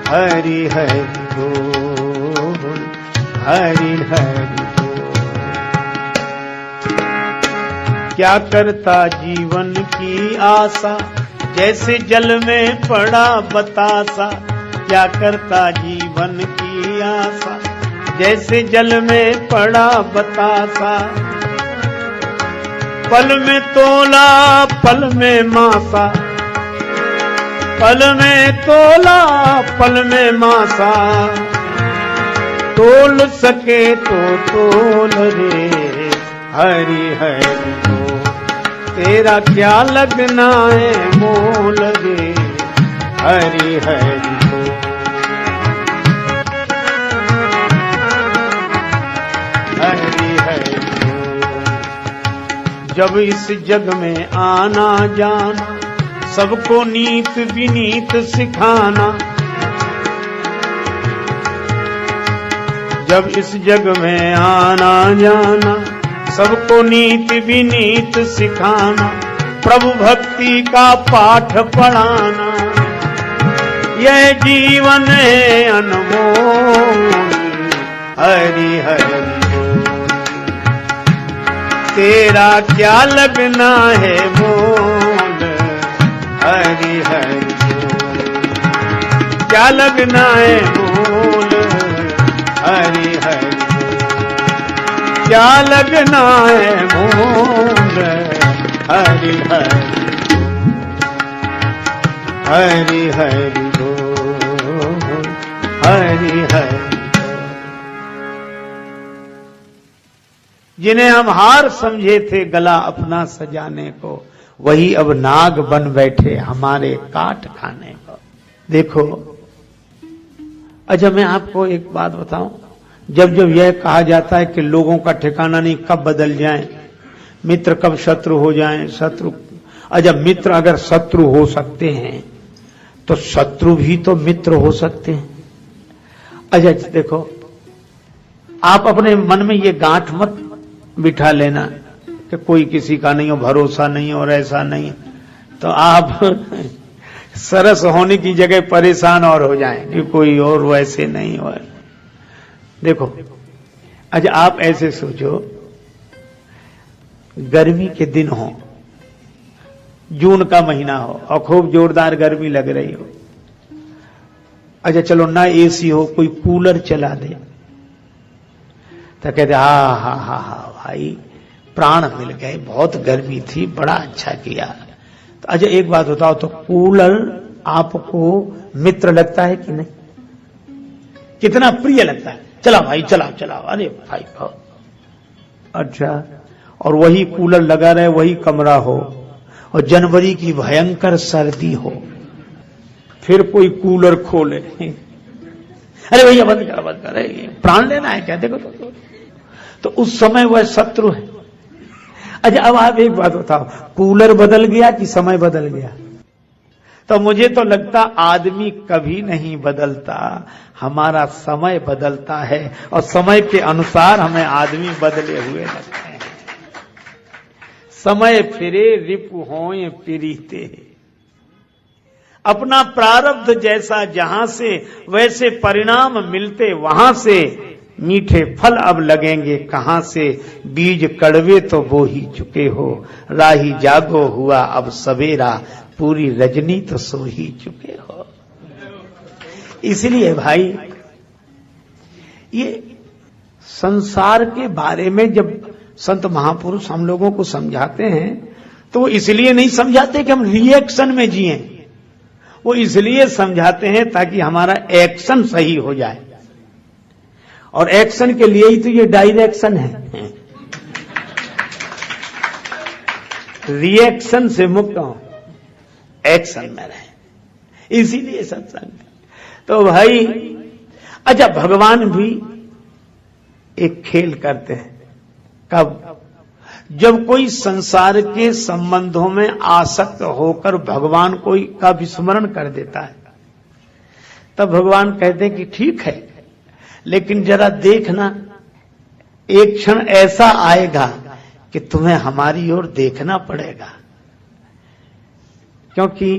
हरि हरि बोल, हरि हरि बोल। क्या करता जीवन की आशा, जैसे जल में पड़ा बतासा। क्या करता जीवन की आशा, जैसे जल में पड़ा बतासा। पल में तोला पल में मासा, पल में तोला पल में मासा। तोल सके तो तोल रे, हरि हरि बोल। तेरा क्या लगना है मोल रे, हरि हरि बोल। हरि हरि बोल। जब इस जग में आना जाना, सबको नीत विनीत सिखाना। जब इस जग में आना जाना, सबको नीत विनीत सिखाना। प्रभु भक्ति का पाठ पढ़ाना, यह जीवन है अनमोल, हरि हरि बोल। तेरा क्या लगना है मोल, हरि हरि बोल। क्या लगना है मोल, हरि हरि बोल। क्या लगना है मोल, हरि हरि हरि हरि बोल, हरि हरि। जिन्हें हम हार समझे थे गला अपना सजाने को, वही अब नाग बन बैठे हमारे काट खाने को। देखो, अच्छा मैं आपको एक बात बताऊं, जब जब यह कहा जाता है कि लोगों का ठिकाना नहीं, कब बदल जाएं, मित्र कब शत्रु हो जाएं, शत्रु। अच्छा मित्र अगर शत्रु हो सकते हैं तो शत्रु भी तो मित्र हो सकते हैं। अच्छा देखो, आप अपने मन में ये गांठ मत बिठा लेना कि कोई किसी का नहीं हो, भरोसा नहीं और ऐसा नहीं, तो आप सरस होने की जगह परेशान और हो जाएं कि कोई और वैसे नहीं हो। देखो, अच्छा आप ऐसे सोचो, गर्मी के दिन हो, जून का महीना हो और खूब जोरदार गर्मी लग रही हो। अच्छा चलो ना एसी हो, कोई कूलर चला दे, तो कहते हा भाई प्राण मिल गए, बहुत गर्मी थी, बड़ा अच्छा किया। तो अच्छा एक बात बताओ, तो कूलर आपको मित्र लगता है कि नहीं? कितना प्रिय लगता है, चला भाई चला चला, अरे भाई भाव। अच्छा, और वही कूलर लगा रहे, वही कमरा हो और जनवरी की भयंकर सर्दी हो, फिर कोई कूलर खोले, अरे भैया बंद कर, प्राण लेना है क्या? देखो तो उस समय वह शत्रु है। अच्छा अब आप एक बात बताओ, कूलर बदल गया कि समय बदल गया? तो मुझे तो लगता आदमी कभी नहीं बदलता, हमारा समय बदलता है और समय के अनुसार हमें आदमी बदले हुए लगते हैं। समय फिरे रिपु होए पिरीते, अपना प्रारब्ध जैसा जहां से वैसे परिणाम मिलते वहां से, मीठे फल अब लगेंगे कहां से, बीज कड़वे तो बो ही चुके हो, राही जागो हुआ अब सवेरा, पूरी रजनी तो सो ही चुके हो। इसलिए भाई ये संसार के बारे में जब संत महापुरुष हम लोगों को समझाते हैं तो वो इसलिए नहीं समझाते कि हम रिएक्शन में जिए, वो इसलिए समझाते हैं ताकि हमारा एक्शन सही हो जाए। और एक्शन के लिए ही तो ये डायरेक्शन है, रिएक्शन से मुक्त हो, एक्शन में रहे, इसीलिए सत्संग। तो भाई अच्छा भगवान भी एक खेल करते हैं, कब? जब कोई संसार के संबंधों में आसक्त होकर भगवान कोई का विस्मरण कर देता है, तब भगवान कहते हैं कि ठीक है, लेकिन जरा देखना, एक क्षण ऐसा आएगा कि तुम्हें हमारी ओर देखना पड़ेगा, क्योंकि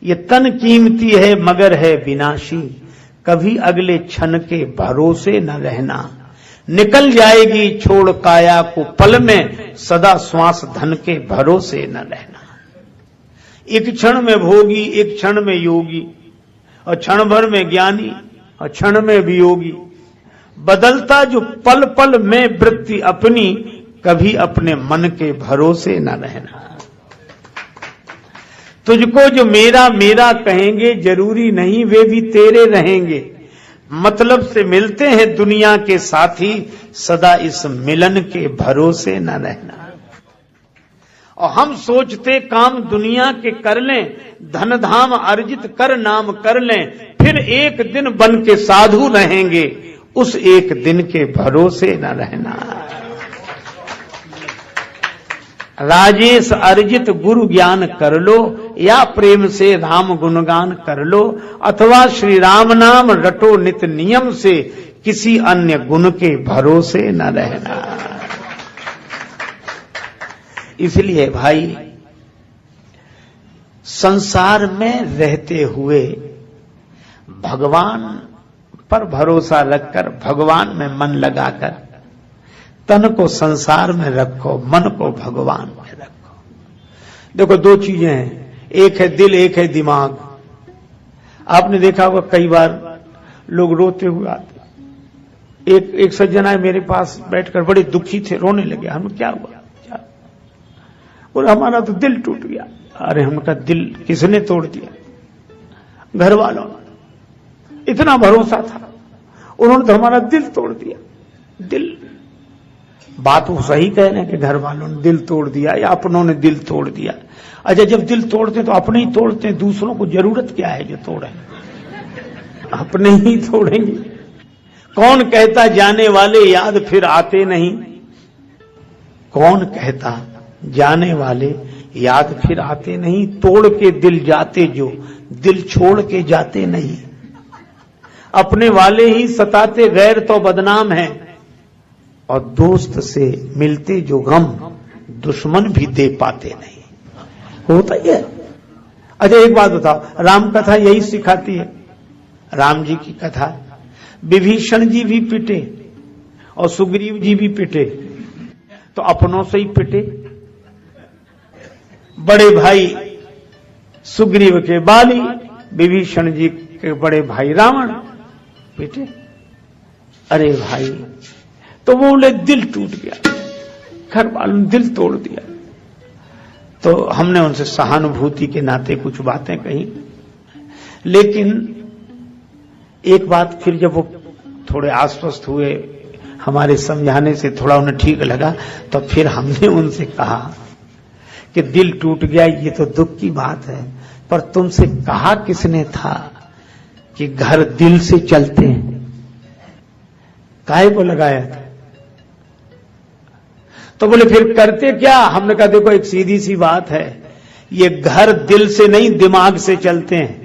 ये तन कीमती है मगर है विनाशी, कभी अगले क्षण के भरोसे न रहना। निकल जाएगी छोड़ काया को पल में, सदा श्वास धन के भरोसे न रहना। एक क्षण में भोगी, एक क्षण में योगी, और क्षण भर में ज्ञानी, और क्षण में वियोगी। बदलता जो पल पल में वृत्ति अपनी, कभी अपने मन के भरोसे न रहना। तुझको जो मेरा मेरा कहेंगे, जरूरी नहीं वे भी तेरे रहेंगे। मतलब से मिलते हैं दुनिया के साथी, सदा इस मिलन के भरोसे न रहना। और हम सोचते काम दुनिया के कर लें, धन धाम अर्जित कर नाम कर लें, फिर एक दिन बन के साधु रहेंगे, उस एक दिन के भरोसे न रहना। राजेश अर्जित गुरु ज्ञान कर लो, या प्रेम से राम गुणगान कर लो, अथवा श्री राम नाम रटो नित नियम से, किसी अन्य गुण के भरोसे न रहना। इसलिए भाई, संसार में रहते हुए भगवान पर भरोसा रखकर, भगवान में मन लगाकर, तन को संसार में रखो, मन को भगवान में रखो। देखो दो चीजें हैं, एक है दिल, एक है दिमाग। आपने देखा होगा कई बार लोग रोते हुए आते। एक सज्जन आए मेरे पास बैठकर, बड़े दुखी थे, रोने लगे। हम क्या हुआ? क्या? बोले हमारा तो दिल टूट गया। अरे हमका दिल किसने तोड़ दिया? घर वालों ने। इतना भरोसा था, उन्होंने तो हमारा दिल तोड़ दिया। दिल, बात वो सही कह रहे हैं कि घर वालों ने दिल तोड़ दिया या अपनों ने दिल तोड़ दिया। अच्छा, जब दिल तोड़ते तो अपने ही तोड़ते हैं, दूसरों को जरूरत क्या है जो तोड़े? अपने ही तोड़ेंगे। कौन कहता जाने वाले याद फिर आते नहीं? कौन कहता जाने वाले याद फिर आते नहीं? तोड़ के दिल जाते जो, दिल छोड़ के जाते नहीं। अपने वाले ही सताते, गैर तो बदनाम है। और दोस्त से मिलते जो गम, दुश्मन भी दे पाते नहीं। होता ही है। अच्छा एक बात बताओ, राम कथा यही सिखाती है। राम जी की कथा, विभीषण जी भी पिटे और सुग्रीव जी भी पिटे, तो अपनों से ही पिटे। बड़े भाई सुग्रीव के बाली, विभीषण जी के बड़े भाई रावण पिटे। अरे भाई, तो वो बोले दिल टूट गया, घर वालों ने दिल तोड़ दिया। तो हमने उनसे सहानुभूति के नाते कुछ बातें कही, लेकिन एक बात फिर जब वो थोड़े आश्वस्त हुए, हमारे समझाने से थोड़ा उन्हें ठीक लगा, तो फिर हमने उनसे कहा कि दिल टूट गया ये तो दुख की बात है, पर तुमसे कहा किसने था कि घर दिल से चलते हैं? काहे को लगाया था? तो बोले फिर करते क्या? हमने कहा देखो एक सीधी सी बात है, ये घर दिल से नहीं दिमाग से चलते हैं।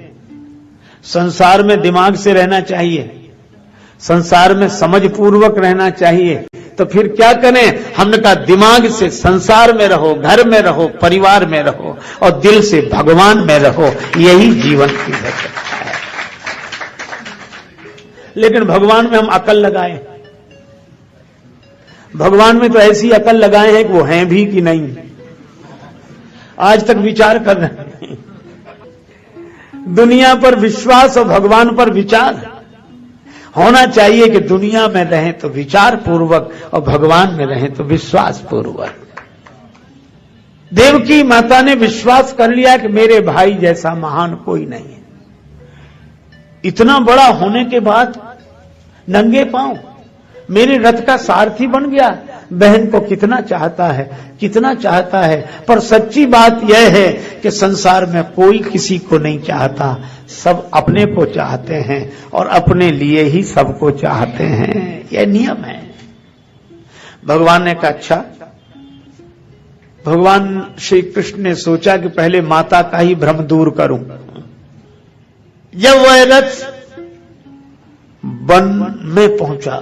संसार में दिमाग से रहना चाहिए, संसार में समझ पूर्वक रहना चाहिए। तो फिर क्या करें? हमने कहा दिमाग से संसार में रहो, घर में रहो, परिवार में रहो, और दिल से भगवान में रहो, यही जीवन की है। लेकिन भगवान में हम अकल लगाए, भगवान में तो ऐसी अकल लगाए हैं कि वो हैं भी कि नहीं, आज तक विचार कर रहे हैं। दुनिया पर विश्वास और भगवान पर विचार होना चाहिए कि दुनिया में रहें तो विचार पूर्वक और भगवान में रहें तो विश्वास पूर्वक। देवकी माता ने विश्वास कर लिया कि मेरे भाई जैसा महान कोई नहीं है। इतना बड़ा होने के बाद नंगे पांव मेरे रथ का सारथी बन गया। बहन को कितना चाहता है, कितना चाहता है। पर सच्ची बात यह है कि संसार में कोई किसी को नहीं चाहता, सब अपने को चाहते हैं और अपने लिए ही सबको चाहते हैं। यह नियम है। भगवान ने कहा अच्छा। भगवान श्री कृष्ण ने सोचा कि पहले माता का ही भ्रम दूर करूं। जब वह रथ वन में पहुंचा,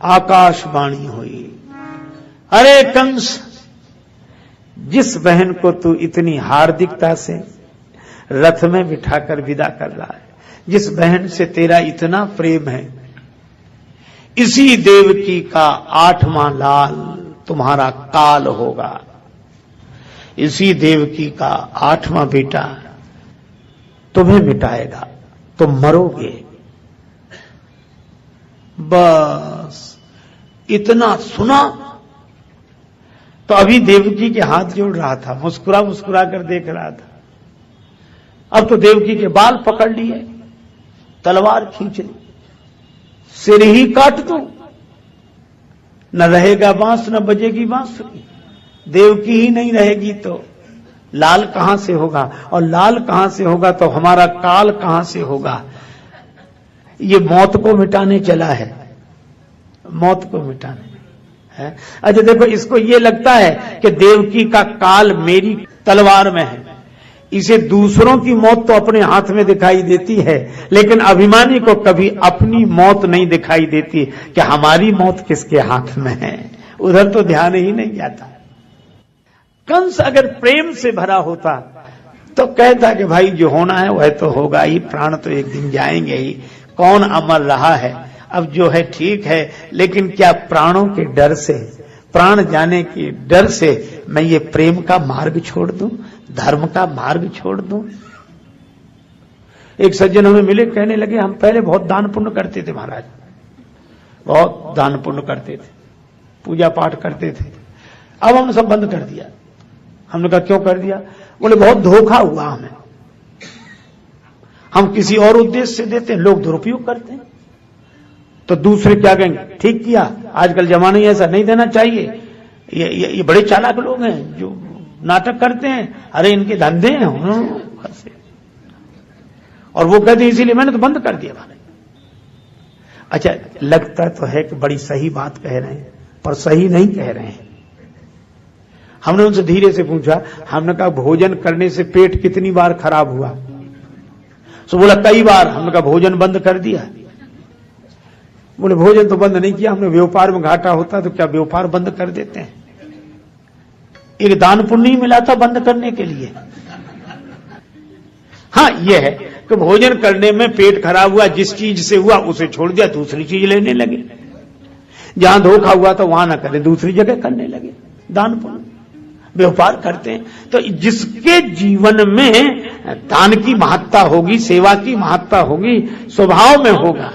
आकाशवाणी हुई, अरे कंस, जिस बहन को तू इतनी हार्दिकता से रथ में बिठाकर विदा कर रहा है। जिस बहन से तेरा इतना प्रेम है, इसी देवकी का 8वां लाल तुम्हारा काल होगा। इसी देवकी का 8वां बेटा तुम्हें मिटाएगा, तुम मरोगे। बस इतना सुना तो अभी देवकी के हाथ जोड़ रहा था, मुस्कुरा मुस्कुरा कर देख रहा था। अब तो देवकी के बाल पकड़ लिए, तलवार खींच ली, सिर ही काट दो, न रहेगा बांस न बजेगी बांसुरी। देवकी ही नहीं रहेगी तो लाल कहां से होगा, और लाल कहां से होगा तो हमारा काल कहां से होगा। ये मौत को मिटाने चला है, मौत को मिटाने है। अच्छा देखो, इसको ये लगता है कि देवकी का काल मेरी तलवार में है, इसे दूसरों की मौत तो अपने हाथ में दिखाई देती है, लेकिन अभिमानी को कभी अपनी मौत नहीं दिखाई देती कि हमारी मौत किसके हाथ में है। उधर तो ध्यान ही नहीं जाता। कंस अगर प्रेम से भरा होता तो कहता कि भाई जो होना है वह तो होगा ही, प्राण तो एक दिन जाएंगे ही, कौन अमर रहा है, अब जो है ठीक है। लेकिन क्या प्राणों के डर से, प्राण जाने के डर से मैं ये प्रेम का मार्ग छोड़ दूं, धर्म का मार्ग छोड़ दूं। एक सज्जन हमें मिले, कहने लगे हम पहले बहुत दान पुण्य करते थे महाराज, बहुत दान पुण्य करते थे, पूजा पाठ करते थे, अब हमने सब बंद कर दिया। हमने कहा क्यों कर दिया? बोले बहुत धोखा हुआ हमें, हम किसी और उद्देश्य से देते हैं, लोग दुरुपयोग करते हैं। तो दूसरे क्या कहेंगे, ठीक किया, आजकल जमाना ही ऐसा, नहीं देना चाहिए। ये बड़े चालाक लोग हैं जो नाटक करते हैं, अरे इनके धंधे हैं। और वो कहते हैं इसीलिए मैंने तो बंद कर दिया मैंने। अच्छा, लगता तो है कि बड़ी सही बात कह रहे हैं, पर सही नहीं कह रहे हैं। हमने उनसे धीरे से पूछा, हमने कहा भोजन करने से पेट कितनी बार खराब हुआ? तो बोला कई बार। हमने कहा भोजन बंद कर दिया? बोले भोजन तो बंद नहीं किया हमने, व्यापार में घाटा होता तो क्या व्यापार बंद कर देते हैं? एक दान पुण्य ही मिला था बंद करने के लिए। हाँ, यह है कि भोजन करने में पेट खराब हुआ, जिस चीज से हुआ उसे छोड़ दिया, दूसरी चीज लेने लगे। जहां धोखा हुआ तो वहां ना करें, दूसरी जगह करने लगे। दान पुण्य व्यापार करते हैं। तो जिसके जीवन में दान की महत्ता होगी, सेवा की महत्ता होगी, स्वभाव में होगा।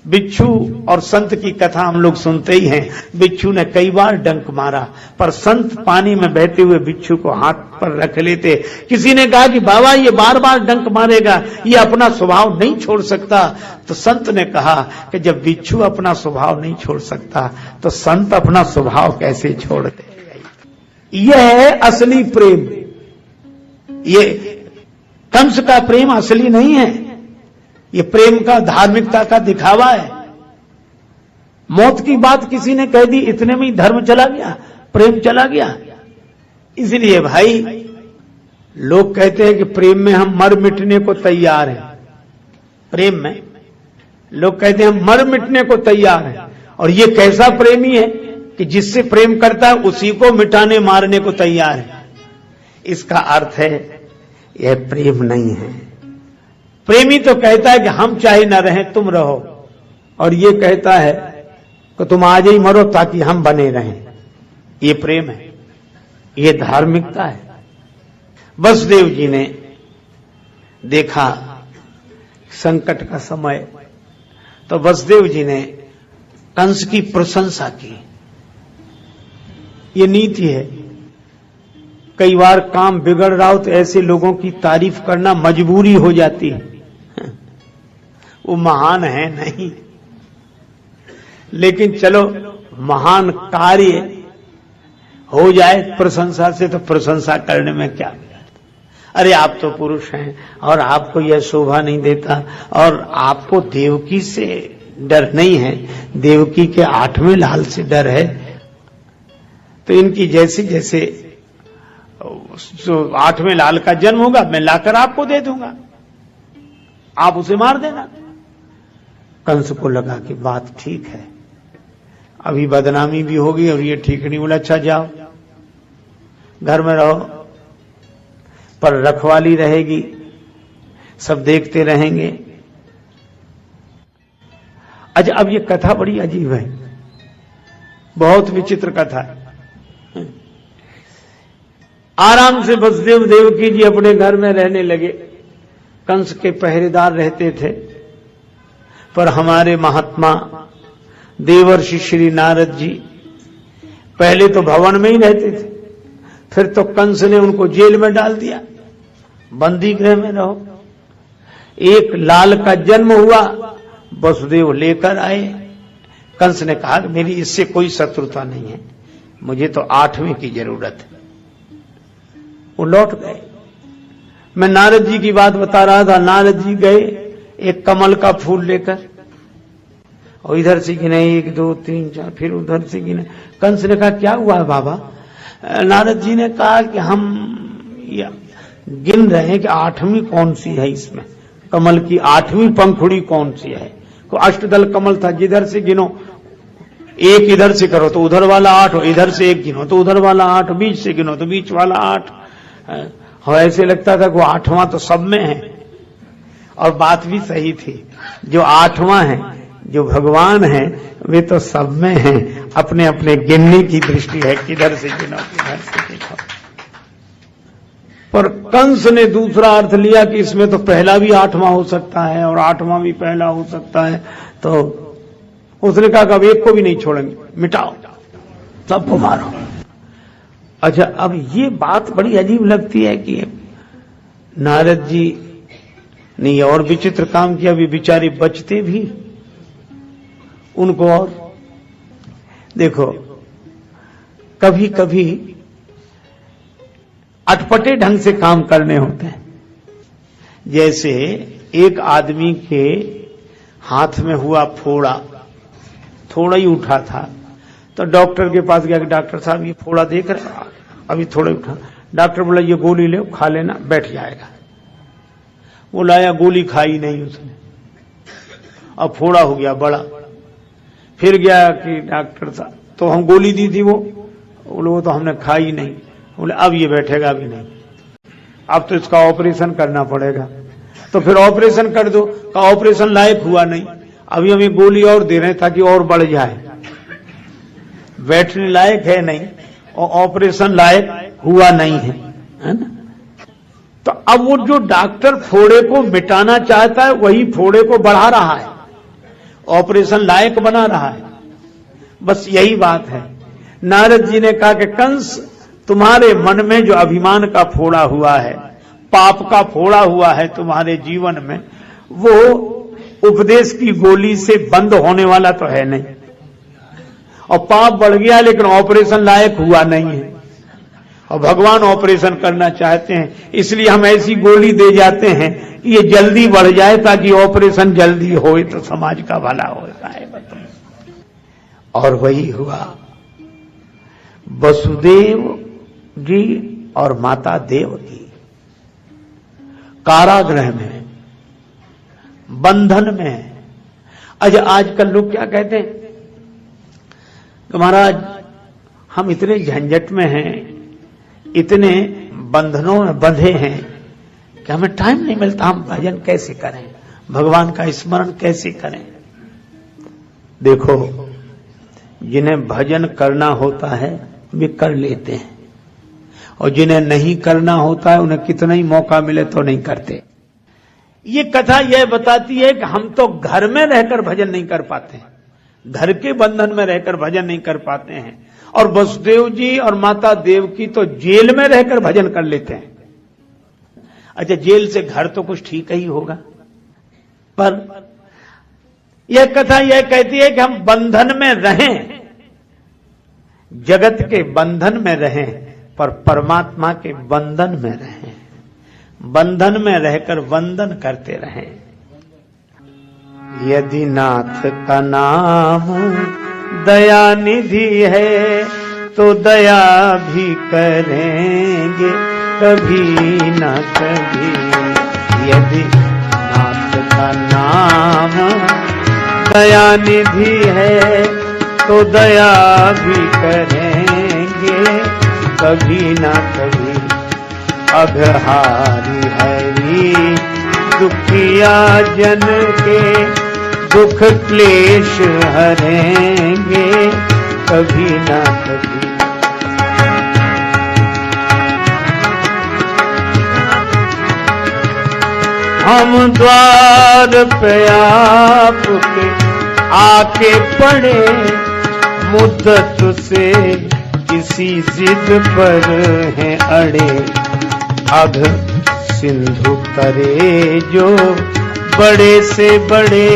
बिच्छू और संत की कथा हम लोग सुनते ही हैं। बिच्छू ने कई बार डंक मारा, पर संत पानी में बहते हुए बिच्छू को हाथ पर रख लेते। किसी ने कहा कि बाबा ये बार बार डंक मारेगा, ये अपना स्वभाव नहीं छोड़ सकता। तो संत ने कहा कि जब बिच्छू अपना स्वभाव नहीं छोड़ सकता तो संत अपना स्वभाव कैसे छोड़ दे। यह है असली प्रेम। ये कंस का प्रेम असली नहीं है, ये प्रेम का, धार्मिकता का दिखावा है। मौत की बात किसी ने कह दी, इतने में ही धर्म चला गया, प्रेम चला गया। इसलिए भाई लोग कहते हैं कि प्रेम में हम मर मिटने को तैयार हैं। प्रेम में लोग कहते हैं हम मर मिटने को तैयार हैं। और ये कैसा प्रेमी है कि जिससे प्रेम करता है उसी को मिटाने मारने को तैयार है। इसका अर्थ है यह प्रेम नहीं है। प्रेमी तो कहता है कि हम चाहे न रहें तुम रहो, और ये कहता है कि तुम आज ही मरो ताकि हम बने रहें। ये प्रेम है, ये धार्मिकता है। वसुदेव जी ने देखा संकट का समय, तो वसुदेव जी ने कंस की प्रशंसा की। ये नीति है। कई बार काम बिगड़ रहा हो तो ऐसे लोगों की तारीफ करना मजबूरी हो जाती है। वो महान है नहीं, लेकिन चलो महान कार्य हो जाए प्रशंसा से, तो प्रशंसा करने में क्या? अरे आप तो पुरुष हैं और आपको यह शोभा नहीं देता, और आपको देवकी से डर नहीं है, देवकी के 8वें लाल से डर है। तो इनकी जैसे जैसे जो 8वें लाल का जन्म होगा मैं लाकर आपको दे दूंगा, आप उसे मार देना। कंस को लगा कि बात ठीक है, अभी बदनामी भी होगी और ये ठीक नहीं। बोला अच्छा जाओ घर में रहो, पर रखवाली रहेगी, सब देखते रहेंगे। अच्छा, अब ये कथा बड़ी अजीब है, बहुत विचित्र कथा है। आराम से वसुदेव देवकी जी अपने घर में रहने लगे। कंस के पहरेदार रहते थे, पर हमारे महात्मा देवर्षि श्री नारद जी पहले तो भवन में ही रहते थे, फिर तो कंस ने उनको जेल में डाल दिया, बंदी गृह में रहो। एक लाल का जन्म हुआ, वसुदेव लेकर आए। कंस ने कहा कि मेरी इससे कोई शत्रुता नहीं है, मुझे तो 8वें की जरूरत है। वो लौट गए। मैं नारद जी की बात बता रहा था। नारद जी गए एक कमल का फूल लेकर, और इधर से गिने 1 2 3 4, फिर उधर से गिने। कंस ने कहा क्या हुआ है बाबा? नारद जी ने कहा कि हम गिन रहे हैं कि 8वीं कौन सी है, इसमें कमल की 8वीं पंखुड़ी कौन सी है। तो अष्टदल कमल था, जिधर से गिनो, एक इधर से करो तो उधर वाला 8, इधर से एक गिनो तो उधर वाला 8, बीच से गिनो तो बीच वाला 8। और ऐसे लगता था कि वो 8वां तो सब में है। और बात भी सही थी, जो 8वां है, जो भगवान है, वे तो सब में हैं। अपने अपने गिनने की दृष्टि है, किधर से गिनो किधर से गिनो। पर कंस ने दूसरा अर्थ लिया कि इसमें तो पहला भी 8वां हो सकता है और 8वां भी पहला हो सकता है। तो उसने कहा कि अब एक को भी नहीं छोड़ेंगे, मिटाओ, सबको मारो। अच्छा, अब ये बात बड़ी अजीब लगती है कि नारद जी ने ये और विचित्र काम किया। भी बेचारे बचते भी उनको। और देखो, कभी कभी अटपटे ढंग से काम करने होते हैं। जैसे एक आदमी के हाथ में हुआ फोड़ा, थोड़ा ही उठा था, तो डॉक्टर के पास गया कि डॉक्टर साहब ये फोड़ा देख रहे हैं, अभी थोड़ा ही उठा। डॉक्टर बोला ये गोली ले, खा लेना, बैठ जाएगा। वो लाया, गोली खाई नहीं उसने, अब फोड़ा हो गया बड़ा। फिर गया कि डॉक्टर साहब, तो हम गोली दी थी, वो तो हमने खाई नहीं। बोले अब ये बैठेगा भी नहीं, अब तो इसका ऑपरेशन करना पड़ेगा। तो फिर ऑपरेशन कर दो, का ऑपरेशन लायक हुआ नहीं, अभी हमें गोली और दे रहे हैं ताकि और बढ़ जाए। बैठने लायक है नहीं और ऑपरेशन लायक हुआ नहीं है ना। तो अब वो जो डॉक्टर फोड़े को मिटाना चाहता है, वही फोड़े को बढ़ा रहा है, ऑपरेशन लायक बना रहा है। बस यही बात है। नारद जी ने कहा कि कंस, तुम्हारे मन में जो अभिमान का फोड़ा हुआ है, पाप का फोड़ा हुआ है तुम्हारे जीवन में, वो उपदेश की गोली से बंद होने वाला तो है नहीं। और पाप बढ़ गया लेकिन ऑपरेशन लायक हुआ नहीं है। और भगवान ऑपरेशन करना चाहते हैं, इसलिए हम ऐसी गोली दे जाते हैं कि ये जल्दी बढ़ जाए, ताकि ऑपरेशन जल्दी होए तो समाज का भला होता है। और वही हुआ। वसुदेव जी और माता देवकी कारागृह में, बंधन में। अच्छा, आजकल लोग क्या कहते हैं कि महाराज हम इतने झंझट में हैं, इतने बंधनों में बंधे हैं कि हमें टाइम नहीं मिलता, हम भजन कैसे करें, भगवान का स्मरण कैसे करें। देखो, जिन्हें भजन करना होता है वे कर लेते हैं, और जिन्हें नहीं करना होता है उन्हें कितना ही मौका मिले तो नहीं करते। ये कथा यह बताती है कि हम तो घर में रहकर भजन नहीं कर पाते, घर के बंधन में रहकर भजन नहीं कर पाते हैं। और वसुदेव जी और माता देवकी तो जेल में रहकर भजन कर लेते हैं। अच्छा, जेल से घर तो कुछ ठीक ही होगा, पर यह कथा यह कहती है कि हम बंधन में रहें, जगत के बंधन में रहें, पर परमात्मा के बंधन में रहें, बंधन में रहकर वंदन करते रहें। यदि नाथ का नाम दया निधि है तो दया भी करेंगे कभी न कभी। यदि नाथ का नाम दया निधि है तो दया भी करेंगे कभी ना कभी। अघहारी हरि दुखिया जन के दुख क्लेश हरेंगे कभी ना कभी। हम द्वार पे आपके आके पड़े, मुद्दत से किसी जिद पर हैं अड़े। अघ सिंधु करे जो बड़े से बड़े,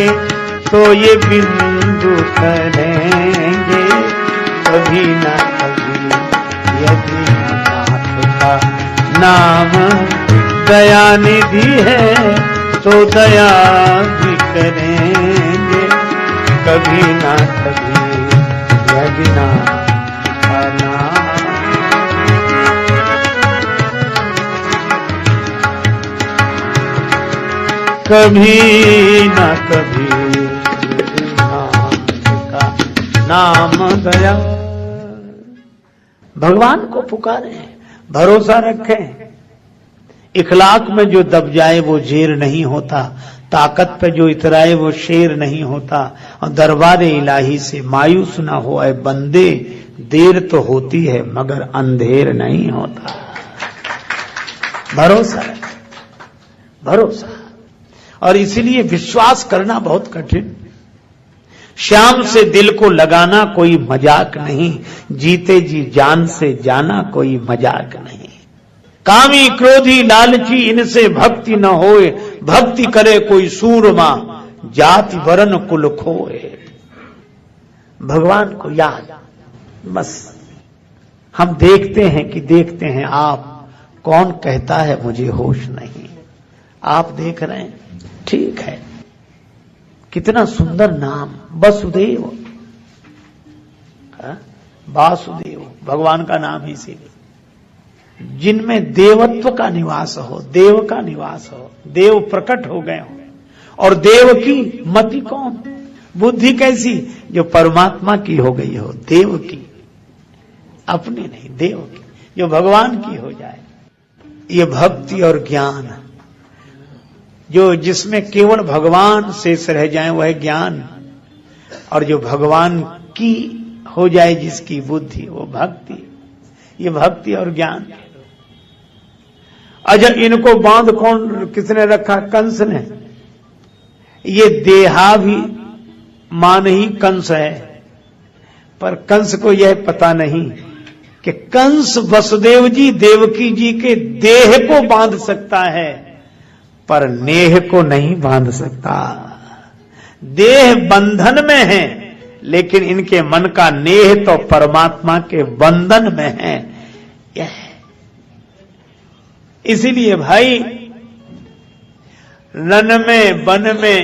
तो ये बिंदु तरेंगे कभी ना कभी। यदि नाथ का नाम दया निधि है, तो दया भी करेंगे कभी ना कभी। यदि नाथ का नाम कभी ना कभी, नाथ का नाम दया। भगवान को पुकारें, भरोसा रखें। इखलाक में जो दब जाए वो जेर नहीं होता, ताकत पे जो इतराए वो शेर नहीं होता। और दरबार इलाही से मायूस ना हो ऐ बंदे, देर तो होती है मगर अंधेर नहीं होता। भरोसा है, भरोसा। और इसलिए विश्वास करना बहुत कठिन। श्याम से दिल को लगाना कोई मजाक नहीं, जीते जी जान से जाना कोई मजाक नहीं। कामी क्रोधी लालची इनसे भक्ति न होए, भक्ति करे कोई सूरमा, जाति वरण कुल खोए। भगवान को याद, बस हम देखते हैं आप कौन कहता है मुझे होश नहीं। आप देख रहे हैं, ठीक है। कितना सुंदर नाम वसुदेव, वासुदेव भगवान का नाम ही इसीलिए, जिनमें देवत्व का निवास हो, देव का निवास हो, देव प्रकट हो गए हो। और देव की मति कौन, बुद्धि कैसी, जो परमात्मा की हो गई हो, देव की, अपनी नहीं, देव की, जो भगवान की हो जाए। ये भक्ति और ज्ञान, जो जिसमें केवल भगवान शेष रह जाए वह ज्ञान, और जो भगवान की हो जाए जिसकी बुद्धि, वो भक्ति। ये भक्ति और ज्ञान। अच्छा, इनको बांध कौन किसने रखा? कंस ने। ये देहाभिमान ही कंस है, पर कंस को यह पता नहीं कि कंस वसुदेव जी देवकी जी के देह को बांध सकता है, पर नेह को नहीं बांध सकता। देह बंधन में है, लेकिन इनके मन का नेह तो परमात्मा के बंधन में है। यह इसीलिए भाई, रन में वन में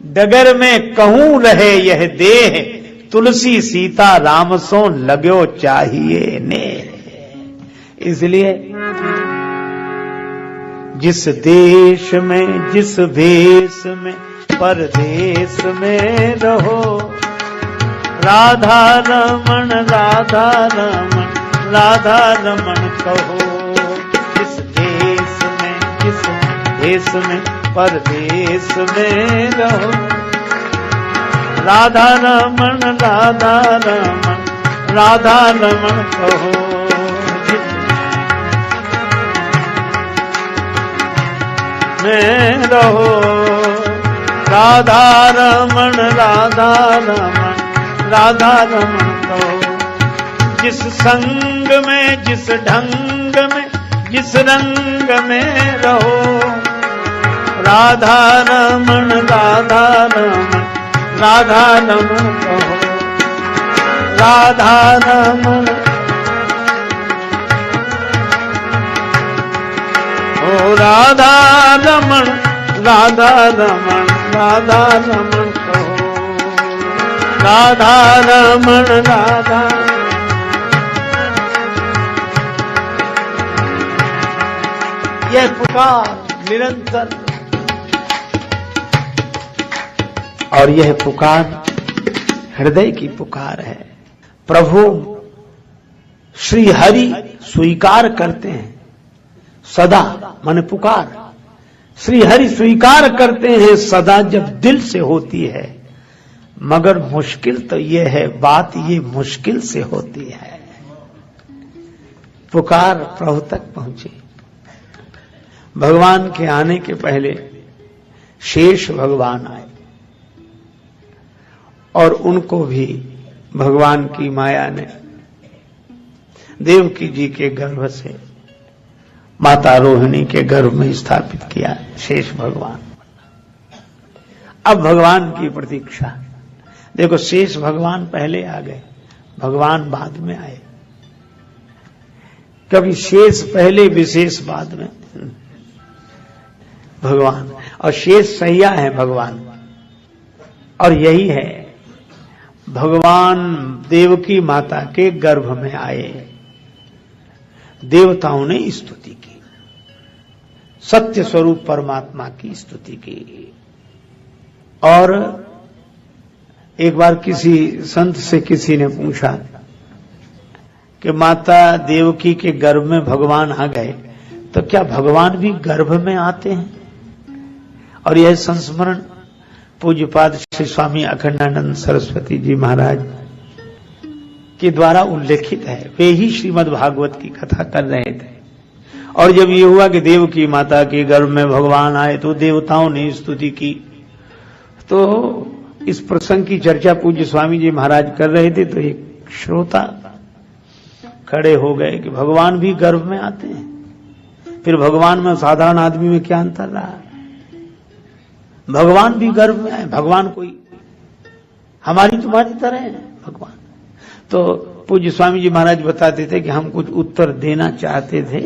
डगर में कहूं रहे यह देह, तुलसी सीता राम सो लगो चाहिए ने। इसलिए जिस देश में जिस भेष में परदेश में रहो, राधा रमण राधा रमण राधा रमण कहो। जिस देश में जिस भेष में परदेश में रहो, राधा रमण राधा रमण राधा रमण कहो। में रहो, राधा रमण राधा रमण राधा रमण कहो। जिस संग में जिस ढंग में जिस रंग में रहो, राधा रमण राधा रमण राधा रमण कहो। राधा रमण ओ राधा रमण राधा रमण राधा रमण कहो। राधा रमण राधा। यह पुकार निरंतर, और यह पुकार हृदय की पुकार है। प्रभु श्री हरि स्वीकार करते हैं सदा माने पुकार, श्री हरि स्वीकार करते हैं सदा जब दिल से होती है, मगर मुश्किल तो ये है, बात ये मुश्किल से होती है। पुकार प्रभु तक पहुंची। भगवान के आने के पहले शेष भगवान आए और उनको भी भगवान की माया ने देवकी जी के गर्भ से माता रोहिणी के गर्भ में स्थापित किया शेष भगवान। अब भगवान की प्रतीक्षा देखो, शेष भगवान पहले आ गए, भगवान बाद में आए। कभी शेष पहले विशेष बाद में भगवान, और शेष सैया है भगवान। और यही है, भगवान देवकी माता के गर्भ में आए, देवताओं ने स्तुति की, सत्य स्वरूप परमात्मा की स्तुति की। और एक बार किसी संत से किसी ने पूछा कि माता देवकी के गर्भ में भगवान आ गए, तो क्या भगवान भी गर्भ में आते हैं? और यह संस्मरण पूज्यपाद श्री स्वामी अखंडानंद सरस्वती जी महाराज के द्वारा उल्लेखित है। वे ही श्रीमद् भागवत की कथा कर रहे थे, और जब ये हुआ कि देवकी माता के गर्भ में भगवान आए तो देवताओं ने स्तुति की। तो इस प्रसंग की चर्चा पूज्य स्वामी जी महाराज कर रहे थे, तो एक श्रोता खड़े हो गए कि भगवान भी गर्भ में आते हैं, फिर भगवान में साधारण आदमी में क्या अंतर रहा? भगवान भी गर्भ में आए, भगवान कोई हमारी तुम्हारी तरह है भगवान। तो पूज्य स्वामी जी महाराज बताते थे कि हम कुछ उत्तर देना चाहते थे,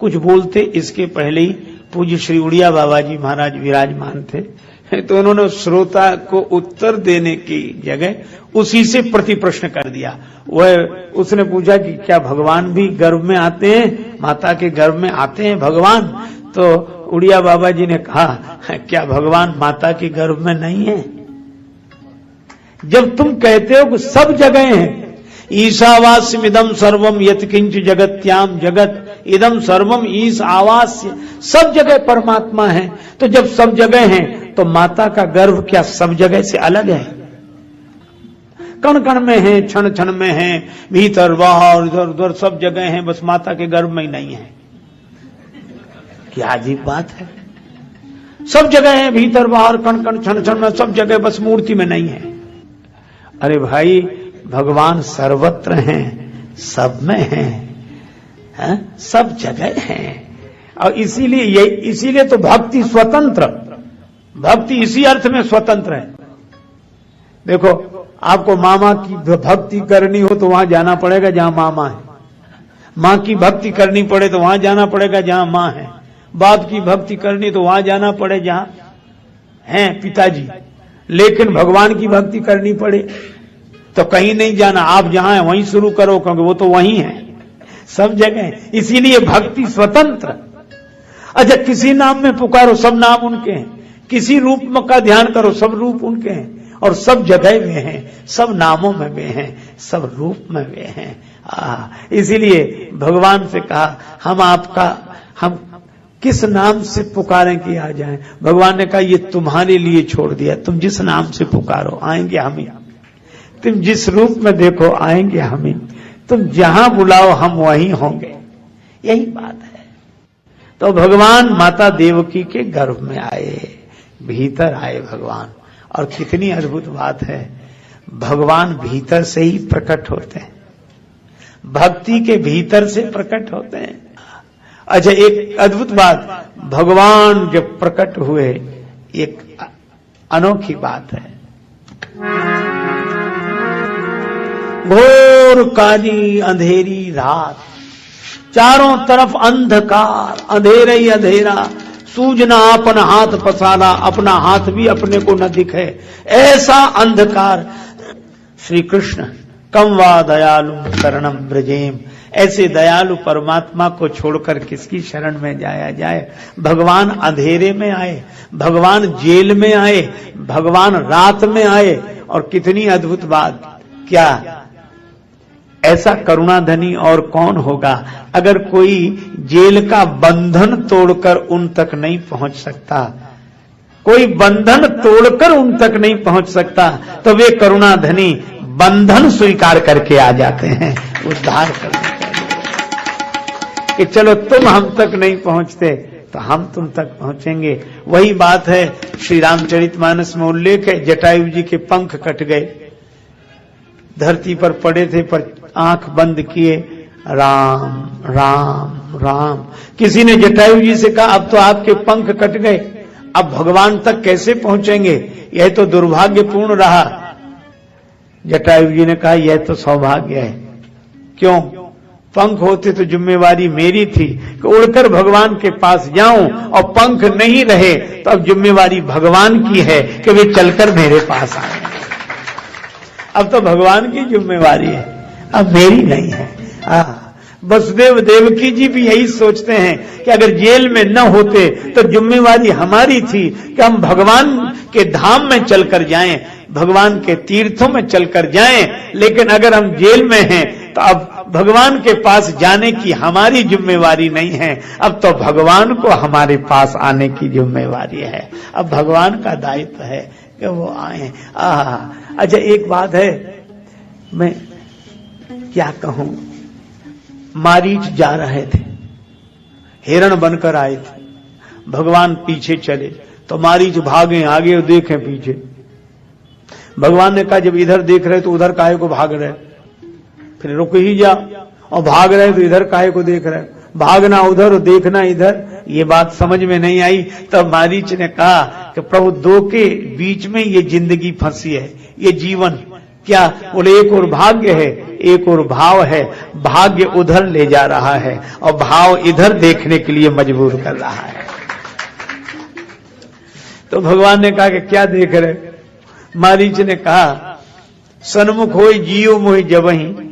कुछ बोलते इसके पहले ही पूज्य श्री उड़िया बाबा जी महाराज विराजमान थे, तो उन्होंने श्रोता को उत्तर देने की जगह उसी से प्रति प्रश्न कर दिया। वह उसने पूछा कि क्या भगवान भी गर्भ में आते हैं, माता के गर्भ में आते हैं भगवान? तो उड़िया बाबा जी ने कहा, क्या भगवान माता के गर्भ में नहीं है? जब तुम कहते हो कि सब जगह हैं, ईशावास्यमिदं सर्वम यत्किंच जगत्याम जगत इदम सर्वम ईश आवास्य, सब जगह परमात्मा है, तो जब सब जगह हैं तो माता का गर्भ क्या सब जगह से अलग है? कण कण में है, क्षण क्षण में है, भीतर बाहर इधर उधर सब जगह है, बस माता के गर्भ में ही नहीं है। क्या अजीब बात है, सब जगह है, भीतर बाहर कण कण क्षण क्षण में सब जगह, बस मूर्ति में नहीं है। अरे भाई, भगवान सर्वत्र हैं, सब में हैं, सब जगह हैं। और इसीलिए तो भक्ति स्वतंत्र, भक्ति इसी अर्थ में स्वतंत्र है। देखो, आपको मामा की भक्ति करनी हो तो वहां जाना पड़ेगा जहां मामा है, मां की भक्ति करनी पड़े तो वहां जाना पड़ेगा जहां मां है, बाप की भक्ति करनी तो वहां जाना पड़े जहां हैं पिताजी। लेकिन भगवान की भक्ति करनी पड़े तो कहीं नहीं जाना, आप जहां है वहीं शुरू करो, क्योंकि वो तो वहीं है, सब जगह। इसीलिए भक्ति स्वतंत्र। अच्छा, किसी नाम में पुकारो, सब नाम उनके हैं, किसी रूप में का ध्यान करो, सब रूप उनके हैं, और सब जगह वे हैं, सब नामों में वे हैं, सब रूप में वे हैं। इसीलिए भगवान से कहा, हम किस नाम से पुकारें कि आ जाएं? भगवान ने कहा, ये तुम्हारे लिए छोड़ दिया, तुम जिस नाम से पुकारो आएंगे हम ही, तुम जिस रूप में देखो आएंगे हम ही, तुम जहां बुलाओ हम वहीं होंगे, यही बात है। तो भगवान माता देवकी के गर्भ में आए, भीतर आए भगवान। और कितनी अद्भुत बात है, भगवान भीतर से ही प्रकट होते हैं, भक्ति के भीतर से प्रकट होते हैं। अच्छा, एक अद्भुत बात, भगवान जब प्रकट हुए, एक अनोखी बात है। घोर काली अंधेरी रात, चारों तरफ अंधकार, अंधेरा ही अंधेरा, सूझना अपन हाथ पसारा, अपना हाथ भी अपने को न दिखे, ऐसा अंधकार। श्री कृष्ण कम वा दयालु शरणम ब्रजेम, ऐसे दयालु परमात्मा को छोड़कर किसकी शरण में जाया जाए? भगवान अंधेरे में आए, भगवान जेल में आए, भगवान रात में आए। और कितनी अद्भुत बात, क्या ऐसा करुणाधनी और कौन होगा। अगर कोई जेल का बंधन तोड़कर उन तक नहीं पहुंच सकता, कोई बंधन तोड़कर उन तक नहीं पहुंच सकता, तो वे करुणाधनी बंधन स्वीकार करके आ जाते हैं उद्धार करने के लिए कि चलो तुम हम तक नहीं पहुंचते तो हम तुम तक पहुंचेंगे। वही बात है श्री रामचरितमानस में उल्लेख है, जटायु जी के पंख कट गए, धरती पर पड़े थे पर आंख बंद किए, राम राम राम। किसी ने जटायु जी से कहा अब तो आपके पंख कट गए, अब भगवान तक कैसे पहुंचेंगे, यह तो दुर्भाग्यपूर्ण रहा। जटायु जी ने कहा यह तो सौभाग्य है। क्यों? पंख होते तो जिम्मेवारी मेरी थी कि उड़कर भगवान के पास जाऊं, और पंख नहीं रहे तो अब जिम्मेवारी भगवान की है कि वे चलकर मेरे पास आए। अब तो भगवान की जिम्मेवारी है, अब मेरी नहीं है। वसुदेव देवकी जी भी यही सोचते हैं कि अगर जेल में न होते तो जिम्मेवारी हमारी थी कि हम भगवान के धाम में चलकर जाएं, भगवान के तीर्थों में चलकर जाएं, लेकिन अगर हम जेल में हैं तो अब भगवान के पास जाने की हमारी जिम्मेवारी नहीं है, अब तो भगवान को हमारे पास आने की जिम्मेवारी है। अब भगवान का दायित्व है कि वो आए। अच्छा एक बात है, मैं क्या कहूं, मारीच जा रहे थे, हिरण बनकर आए थे, भगवान पीछे चले तो मारीच भागे आगे और देखें पीछे। भगवान ने कहा जब इधर देख रहे तो उधर काहे को भाग रहे, फिर रुक ही जा, और भाग रहे तो इधर काहे को देख रहे, भागना उधर और देखना इधर, ये बात समझ में नहीं आई। तब मारीच ने कहा कि प्रभु दो के बीच में ये जिंदगी फंसी है, ये जीवन क्या, बोले एक और भाग्य है एक और भाव है, भाग्य उधर ले जा रहा है और भाव इधर देखने के लिए मजबूर कर रहा है। तो भगवान ने कहा कि क्या देख रहे, मारीच ने कहा सन्मुख होई जियो मोहि जबहि,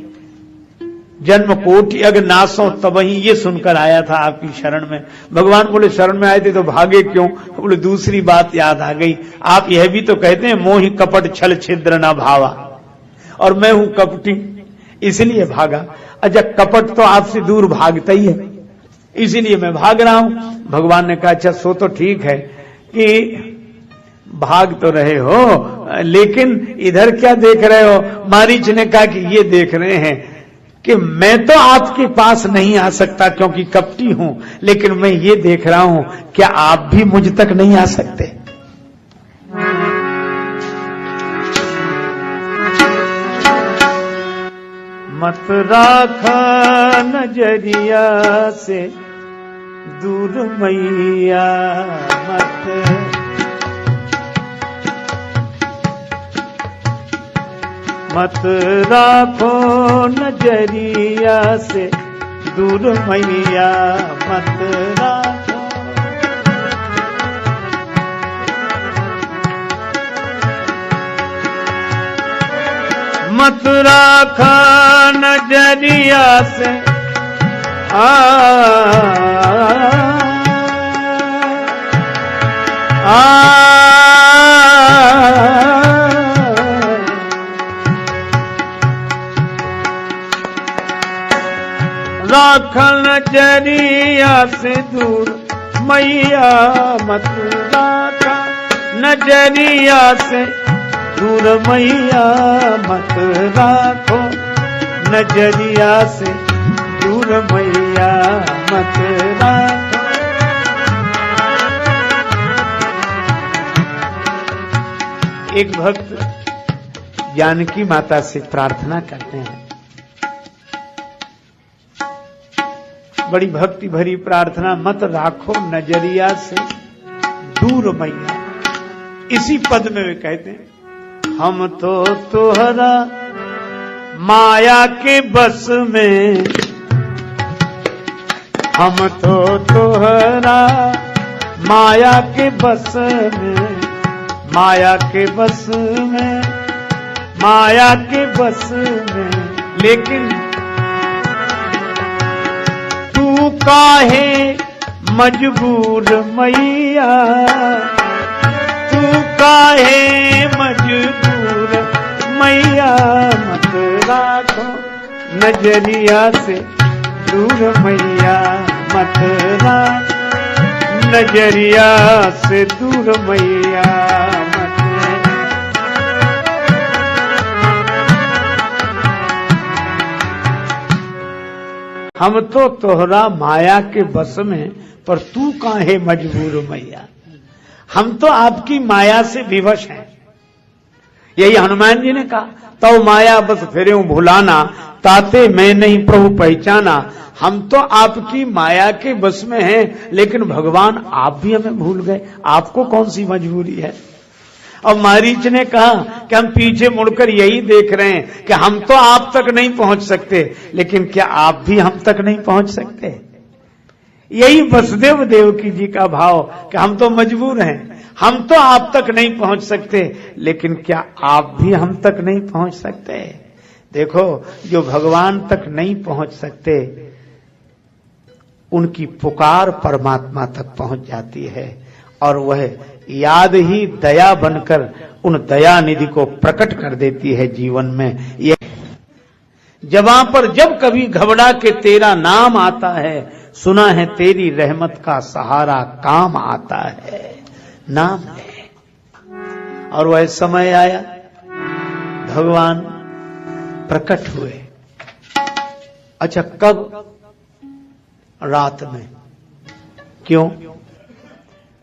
जन्म कोटि अग नासो तबहि, ये सुनकर आया था आपकी शरण में। भगवान बोले शरण में आए थे तो भागे क्यों? बोले दूसरी बात याद आ गई, आप यह भी तो कहते हैं मोहि कपट छल छिद्र न भावा, और मैं हूं कपटी इसलिए भागा। अच्छा कपट तो आपसे दूर भागता ही है, इसीलिए मैं भाग रहा हूं। भगवान ने कहा अच्छा सो तो ठीक है कि भाग तो रहे हो, लेकिन इधर क्या देख रहे हो? मारीच ने कहा कि ये देख रहे हैं कि मैं तो आपके पास नहीं आ सकता क्योंकि कपटी हूं, लेकिन मैं ये देख रहा हूं क्या आप भी मुझ तक नहीं आ सकते? मत राखा नजरिया से दूर मैया, मत राखो नजरिया से दूर मैया, मत राखो। मत राखा नजरिया से राखन नजरिया से दूर मैया, मत राखा नजरिया से दूर मैया, मत राखो नजरिया से दूर मैया, मत राखो। एक भक्त जानकी माता से प्रार्थना करते हैं, बड़ी भक्ति भरी प्रार्थना, मत राखो नजरिया से दूर मैया। इसी पद में वे कहते हैं हम तो तोहरा माया के बस में, हम तो तोहरा माया के बस में, माया के बस में, माया के बस में, लेकिन तू काहे मजबूर मैया, तू काहे मजबूर मैया, मत राखो नजरिया से दूर मैया मथुरा, नजरिया से दूर मैया मथुरा। हम तो तोहरा माया के बस में, पर तू काहे मजबूर मैया। हम तो आपकी माया से विवश हैं। यही हनुमान जी ने कहा, तो माया बस फिरे भुलाना, ताते मैं नहीं प्रभु पहचाना। हम तो आपकी माया के बस में हैं, लेकिन भगवान आप भी हमें भूल गए। आपको कौन सी मजबूरी है। और मारीच ने कहा कि हम पीछे मुड़कर यही देख रहे हैं कि हम तो आप तक नहीं पहुंच सकते, लेकिन क्या आप भी हम तक नहीं पहुंच सकते। यही वसुदेव देवकी जी का भाव कि हम तो मजबूर हैं, हम तो आप तक नहीं पहुंच सकते, लेकिन क्या आप भी हम तक नहीं पहुंच सकते। देखो, जो भगवान तक नहीं पहुंच सकते, उनकी पुकार परमात्मा तक पहुंच जाती है, और वह याद ही दया बनकर उन दया निधि को प्रकट कर देती है जीवन में। ये जबां पर जब कभी घबरा के तेरा नाम आता है, सुना है तेरी रहमत का सहारा काम आता है। नाम है। और वह समय आया, भगवान प्रकट हुए। अच्छा, कब। रात में। क्यों।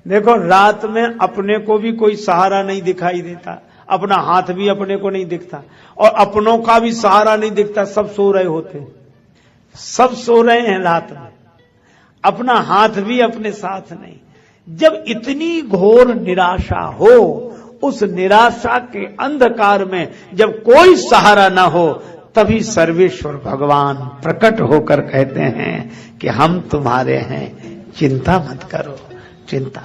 देखो, रात में अपने को भी कोई सहारा नहीं दिखाई देता, अपना हाथ भी अपने को नहीं दिखता, और अपनों का भी सहारा नहीं दिखता। सब सो रहे होते, सब सो रहे हैं रात में, अपना हाथ भी अपने साथ नहीं। जब इतनी घोर निराशा हो, उस निराशा के अंधकार में जब कोई सहारा ना हो, तभी सर्वेश्वर भगवान प्रकट होकर कहते हैं कि हम तुम्हारे हैं, चिंता मत करो। चिंता,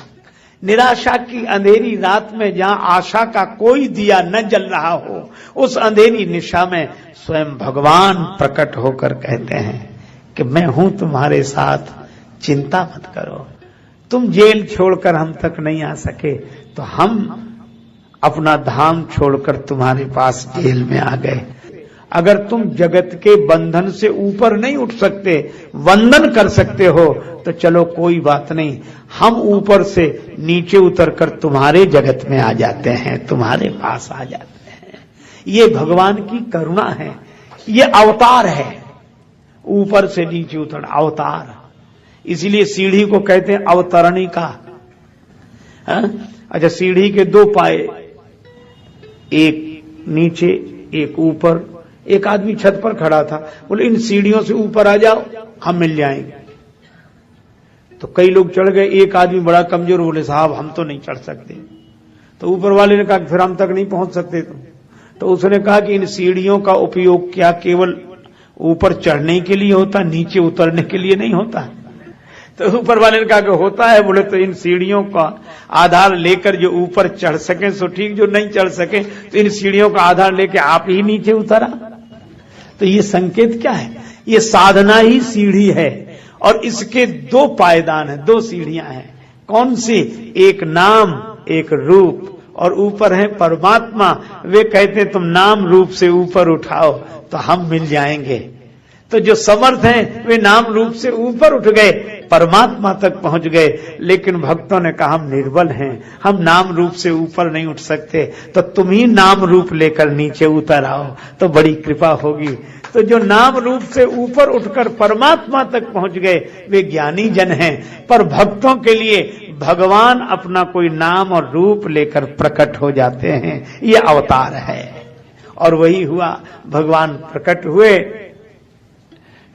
निराशा की अंधेरी रात में जहां आशा का कोई दिया न जल रहा हो, उस अंधेरी निशा में स्वयं भगवान प्रकट होकर कहते हैं कि मैं हूं तुम्हारे साथ, चिंता मत करो। तुम जेल छोड़कर हम तक नहीं आ सके, तो हम अपना धाम छोड़कर तुम्हारे पास जेल में आ गए। अगर तुम जगत के बंधन से ऊपर नहीं उठ सकते, वंदन कर सकते हो, तो चलो कोई बात नहीं, हम ऊपर से नीचे उतरकर तुम्हारे जगत में आ जाते हैं, तुम्हारे पास आ जाते हैं। ये भगवान की करुणा है, ये अवतार है। ऊपर से नीचे उतर, अवतार। इसलिए सीढ़ी को कहते हैं अवतरणिका। अच्छा, सीढ़ी के दो पाए, एक नीचे एक ऊपर। एक आदमी छत पर खड़ा था, बोले इन सीढ़ियों से ऊपर आ जाओ, हम मिल जाएंगे। तो कई लोग चढ़ गए, एक आदमी बड़ा कमजोर, बोले साहब हम तो नहीं चढ़ सकते। तो ऊपर वाले ने कहा फिर हम तक नहीं पहुंच सकते तुम। तो उसने कहा कि इन सीढ़ियों का उपयोग क्या केवल ऊपर चढ़ने के लिए होता, नीचे उतरने के लिए नहीं होता। तो ऊपर वाले ने कहा कि होता है। बोले तो इन सीढ़ियों का आधार लेकर जो ऊपर चढ़ सके सो ठीक, जो नहीं चढ़ सके तो इन सीढ़ियों का आधार लेकर आप ही नीचे उतरा। तो ये संकेत क्या है, ये साधना ही सीढ़ी है, और इसके दो पायदान है, दो सीढ़ियां हैं। कौन सी, एक नाम एक रूप, और ऊपर है परमात्मा। वे कहते तुम नाम रूप से ऊपर उठाओ तो हम मिल जाएंगे। तो जो समर्थ हैं वे नाम रूप से ऊपर उठ गए, परमात्मा तक पहुंच गए। लेकिन भक्तों ने कहा हम निर्बल हैं, हम नाम रूप से ऊपर नहीं उठ सकते, तो तुम ही नाम रूप लेकर नीचे उतर आओ तो बड़ी कृपा होगी। तो जो नाम रूप से ऊपर उठकर परमात्मा तक पहुंच गए वे ज्ञानी जन हैं। पर भक्तों के लिए भगवान अपना कोई नाम और रूप लेकर प्रकट हो जाते हैं, ये अवतार है। और वही हुआ, भगवान प्रकट हुए।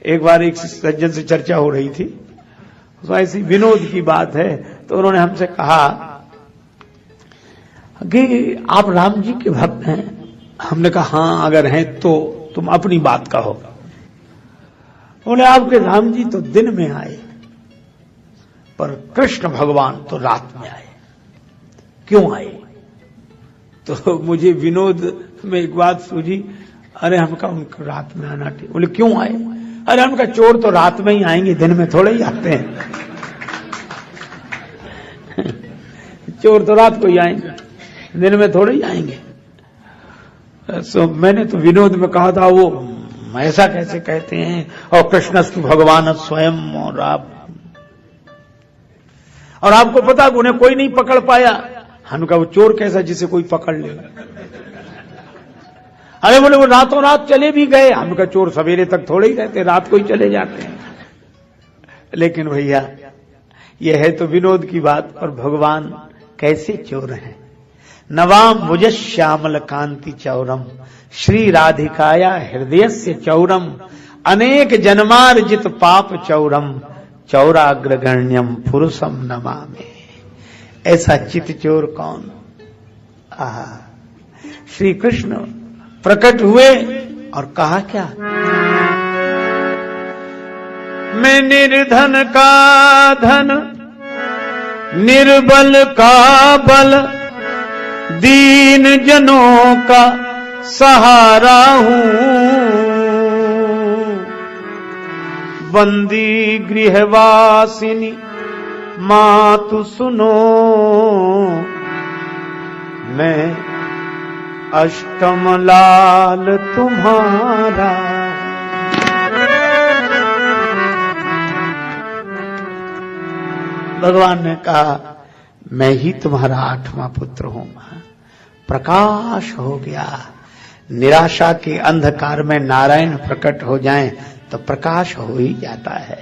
एक बार एक सज्जन से चर्चा हो रही थी, तो ऐसी विनोद की बात है, तो उन्होंने हमसे कहा कि आप राम जी के भक्त हैं। हमने कहा हाँ, अगर हैं तो तुम अपनी बात कहो। बोले आपके राम जी तो दिन में आए, पर कृष्ण भगवान तो रात में आए, क्यों आए। तो मुझे विनोद में एक बात सूझी, अरे हमका उनको रात में आना ठीक। बोले क्यों आए। अरे हमका चोर तो रात में ही आएंगे, दिन में थोड़े ही आते हैं। चोर तो रात को ही आएंगे, दिन में थोड़े ही आएंगे। सो मैंने तो विनोद में कहा था वो ऐसा कैसे कहते हैं? और कृष्णस्तु भगवान स्वयं, और आपको पता उन्हें कोई नहीं पकड़ पाया। हम कहा वो चोर कैसा जिसे कोई पकड़ ले? अरे बोले वो रातों रात चले भी गए। हम कहा चोर सवेरे तक थोड़े ही रहते, रात को ही चले जाते हैं। लेकिन भैया यह है तो विनोद की बात, और भगवान कैसे चोर हैं। नवाम भुज श्यामल कांति चौरम, श्री राधिकाया हृदयस्य चौरम, अनेक जन्मार्जित पाप चौरम, चौराग्रगण्यम पुरुषम नमामि। ऐसा चित चोर कौन? आहा, श्री कृष्ण प्रकट हुए और कहा क्या? मैं निर्धन का धन, निर्बल का बल, दीन जनों का सहारा हूं, बंदी गृहवासिनी मातु सुनो, मैं अष्टम लाल तुम्हारा। भगवान ने कहा मैं ही तुम्हारा 8वां पुत्र हूं। प्रकाश हो गया। निराशा के अंधकार में नारायण प्रकट हो जाएं तो प्रकाश हो ही जाता है।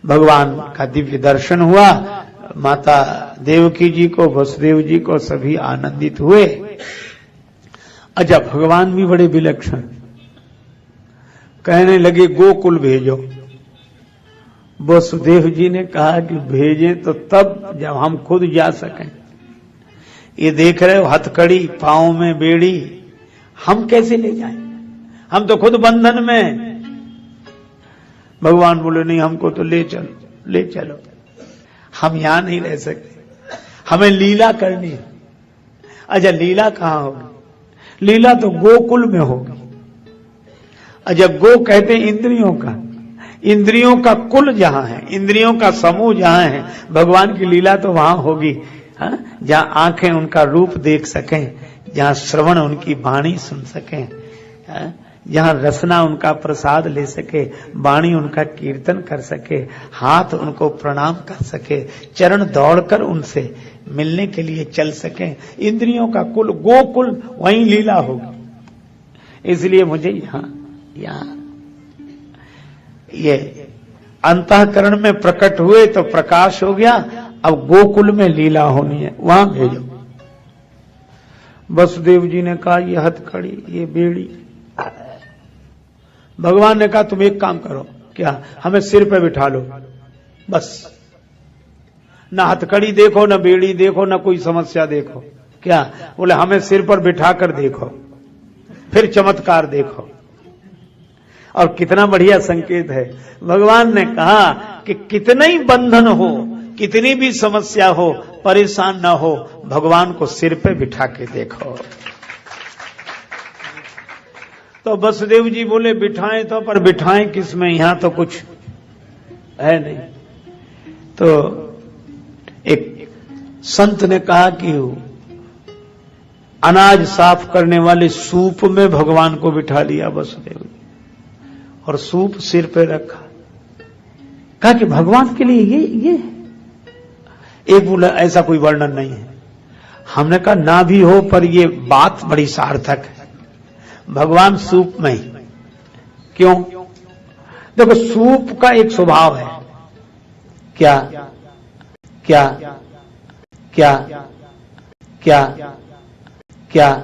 भगवान का दिव्य दर्शन हुआ। माता देवकी जी को, वसुदेव जी को सभी आनंदित हुए। अच्छा, भगवान भी बड़े विलक्षण, कहने लगे गोकुल भेजो। वसुदेव जी ने कहा कि भेजें तो तब जब हम खुद जा सकें। ये देख रहे हो हथकड़ी, पांव में बेड़ी, हम कैसे ले जाएं? हम तो खुद बंधन में। भगवान बोले नहीं, हमको तो ले चलो, ले चलो, हम यहां नहीं रह सकते, हमें लीला करनी है। अच्छा, लीला कहां होगी? लीला तो गोकुल में होगी। अच्छा, गो कहते हैं इंद्रियों का, इंद्रियों का कुल जहां है, इंद्रियों का समूह जहां है, भगवान की लीला तो वहां होगी। जहां आंखें उनका रूप देख सकें, जहां श्रवण उनकी वाणी सुन सकें, जहां रसना उनका प्रसाद ले सके, वाणी उनका कीर्तन कर सके, हाथ उनको प्रणाम कर सके, चरण दौड़कर उनसे मिलने के लिए चल सके। इंद्रियों का कुल गोकुल, वहीं लीला होगी। इसलिए मुझे यहां ये अंतःकरण में प्रकट हुए तो प्रकाश हो गया। अब गोकुल में लीला होनी है, वहां भेजो। वसुदेव जी ने कहा ये हथकड़ी, ये बेड़ी। भगवान ने कहा तुम एक काम करो, क्या? हमें सिर पे बिठा लो, बस। ना हथकड़ी देखो, ना बेड़ी देखो, ना कोई समस्या देखो। क्या? बोले हमें सिर पर बिठा कर देखो, फिर चमत्कार देखो। और कितना बढ़िया संकेत है। भगवान ने कहा कि कितना ही बंधन हो, कितनी भी समस्या हो, परेशान ना हो, भगवान को सिर पे बिठा के देखो। तो वसुदेव जी बोले बिठाएं तो, पर बिठाएं किसमें? यहां तो कुछ है नहीं। तो एक संत ने कहा कि अनाज साफ करने वाले सूप में भगवान को बिठा लिया वसुदेव जी, और सूप सिर पे रखा। कहा कि भगवान के लिए ये है। एक बोला ऐसा कोई वर्णन नहीं है। हमने कहा ना भी हो, पर ये बात बड़ी सार्थक है। भगवान सूप में ही क्यों? देखो, सूप का एक स्वभाव है। क्या क्या क्या क्या क्या